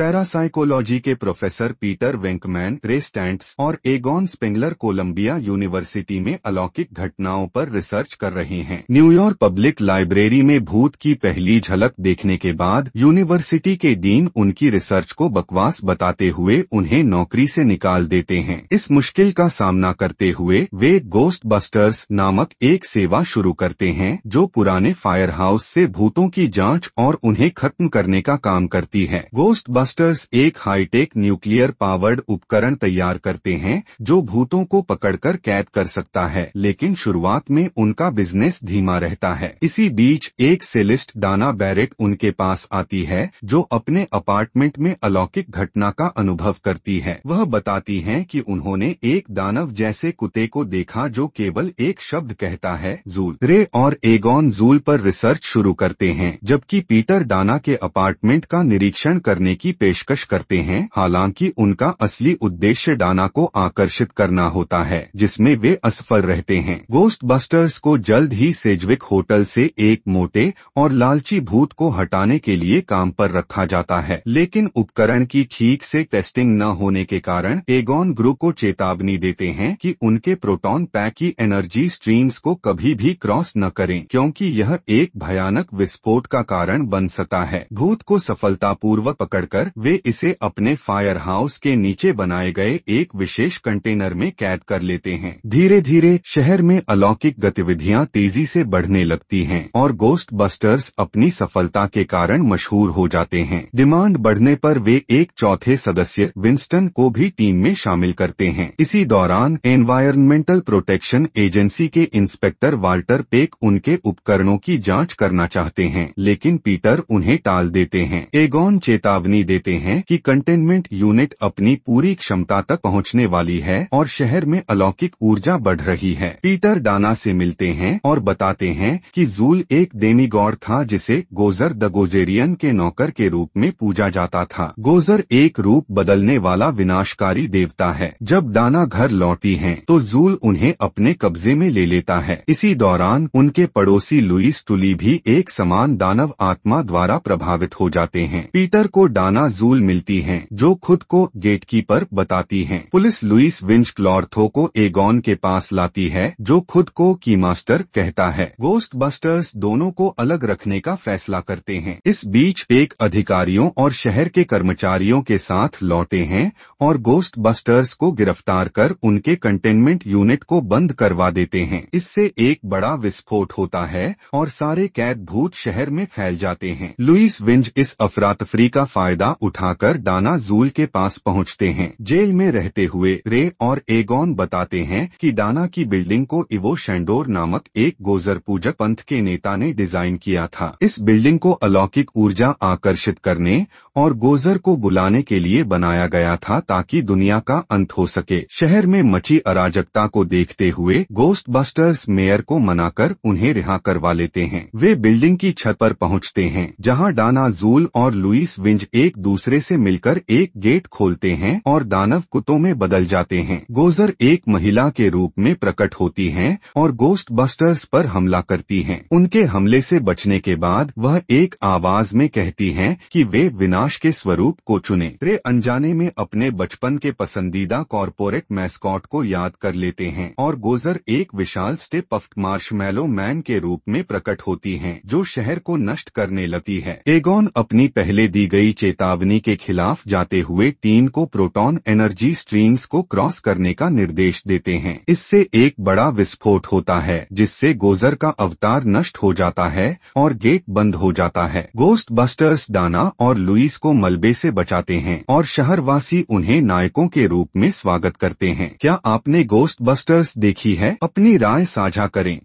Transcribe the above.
Parapsychology के professor Peter वेंकमैन, रे स्टैंट्स और एगॉन स्पेंगलर कोलंबिया यूनिवर्सिटी में अलौकिक घटनाओं पर रिसर्च कर रहे हैं। न्यूयॉर्क पब्लिक लाइब्रेरी में भूत की पहली झलक देखने के बाद यूनिवर्सिटी के डीन उनकी रिसर्च को बकवास बताते हुए उन्हें नौकरी से निकाल देते हैं। इस मुश्किल का सामना करते हुए वे गोस्ट बस्टर्स नामक एक सेवा शुरू करते हैं जो पुराने फायर हाउस से भूतों की जांच और उन्हें खत्म करने का काम करती है। गोस्ट बस्टर्स एक हाईटेक न्यूक्लियर पावर्ड उपकरण तैयार करते हैं जो भूतों को पकड़कर कैद कर सकता है, लेकिन शुरुआत में उनका बिजनेस धीमा रहता है। इसी बीच एक सेलिस्ट डाना बैरेट उनके पास आती है जो अपने अपार्टमेंट में अलौकिक घटना का अनुभव करती है। वह बताती है कि उन्होंने एक दानव जैसे कुत्ते को देखा जो केवल एक शब्द कहता है, जूल। रे और एगॉन जूल पर रिसर्च शुरू करते हैं, जबकि पीटर डाना के अपार्टमेंट का निरीक्षण करने की पेशकश करते हैं। हालांकि उनका असली उद्देश्य डाना को आकर्षित करना होता है, जिसमें वे असफल रहते हैं। गोस्ट बस्टर्स को जल्द ही सेजविक होटल से एक मोटे और लालची भूत को हटाने के लिए काम पर रखा जाता है, लेकिन उपकरण की ठीक से टेस्टिंग न होने के कारण एगॉन ग्रुप को चेतावनी देते हैं कि उनके प्रोटॉन पैक की एनर्जी स्ट्रीम्स को कभी भी क्रॉस न करें, क्योंकि यह एक भयानक विस्फोट का कारण बन सकता है। भूत को सफलतापूर्वक पकड़कर वे इसे अपने फायर हाउस के नीचे बनाए गए एक विशेष कंटेनर में कैद कर लेते हैं। धीरे धीरे शहर में अलौकिक गतिविधियां तेजी से बढ़ने लगती हैं और गोस्ट बस्टर्स अपनी सफलता के कारण मशहूर हो जाते हैं। डिमांड बढ़ने पर वे एक चौथे सदस्य विंस्टन को भी टीम में शामिल करते हैं। इसी दौरान एनवायरमेंटल प्रोटेक्शन एजेंसी के इंस्पेक्टर वाल्टर पेक उनके उपकरणों की जांच करना चाहते हैं, लेकिन पीटर उन्हें टाल देते हैं। एगॉन चेतावनी देते हैं कि कंटेनमेंट यूनिट अपनी पूरी क्षमता तक पहुंचने वाली है और शहर में अलौकिक ऊर्जा बढ़ रही है। पीटर डाना से मिलते हैं और बताते हैं कि जूल एक डेमीगॉड था जिसे गोजर द गोजेरियन के नौकर के रूप में पूजा जाता था। गोजर एक रूप बदलने वाला विनाशकारी देवता है। जब डाना घर लौटती हैं, तो जूल उन्हें अपने कब्जे में ले लेता है। इसी दौरान उनके पड़ोसी लुइस टुली भी एक समान दानव आत्मा द्वारा प्रभावित हो जाते हैं। पीटर को डाना जूल मिलती हैं, जो खुद को गेटकीपर बताती हैं। पुलिस लुइस विंच क्लॉर्थो को एगॉन के पास लाती है, जो खुद को की मास्टर कहता है। गोस्ट बस्टर्स दोनों को अलग रखने का फैसला करते हैं। इस बीच एक अधिकारियों और शहर के कर्मचारियों के साथ लौटे हैं और गोस्ट बस्टर्स को गिरफ्तार कर उनके कंटेनमेंट यूनिट को बंद करवा देते हैं। इससे एक बड़ा विस्फोट होता है और सारे कैद भूत शहर में फैल जाते हैं। लुइस विंच इस अफरातफरी का फायदा उठाकर डाना जूल के पास पहुंचते हैं। जेल में रहते हुए रे और एगॉन बताते हैं कि डाना की बिल्डिंग को इवो शैंडोर नामक एक गोजर पूजक पंथ के नेता ने डिजाइन किया था। इस बिल्डिंग को अलौकिक ऊर्जा आकर्षित करने और गोजर को बुलाने के लिए बनाया गया था ताकि दुनिया का अंत हो सके। शहर में मची अराजकता को देखते हुए गोस्ट बस्टर्स मेयर को मनाकर उन्हें रिहा करवा लेते हैं। वे बिल्डिंग की छत पर पहुंचते हैं, जहां डाना जूल और लुइस विंच एक दूसरे से मिलकर एक गेट खोलते हैं और दानव कुत्तों में बदल जाते हैं। गोजर एक महिला के रूप में प्रकट होती हैं और गोस्ट बस्टर्स पर हमला करती हैं। उनके हमले से बचने के बाद वह एक आवाज में कहती हैं कि वे विनाश के स्वरूप को चुने। रे अनजाने में अपने बचपन के पसंदीदा कॉर्पोरेट मैस्कॉट को याद कर लेते हैं और गोजर एक विशाल स्टे पफ्ड मार्शमैलो मैन के रूप में प्रकट होती हैं, जो शहर को नष्ट करने लगती है। एगॉन अपनी पहले दी गई चेतावनी के खिलाफ जाते हुए टीम को प्रोटॉन एनर्जी स्ट्रीम्स को क्रॉस करने का निर्देश देते हैं। इससे एक बड़ा विस्फोट होता है, जिससे गोजर का अवतार नष्ट हो जाता है और गेट बंद हो जाता है। गोस्ट बस्टर्स डाना और लुइस को मलबे से बचाते हैं और शहरवासी उन्हें नायकों के रूप में स्वागत करते हैं। क्या आपने गोस्ट बस्टर्स देखी है? अपनी राय साझा करें।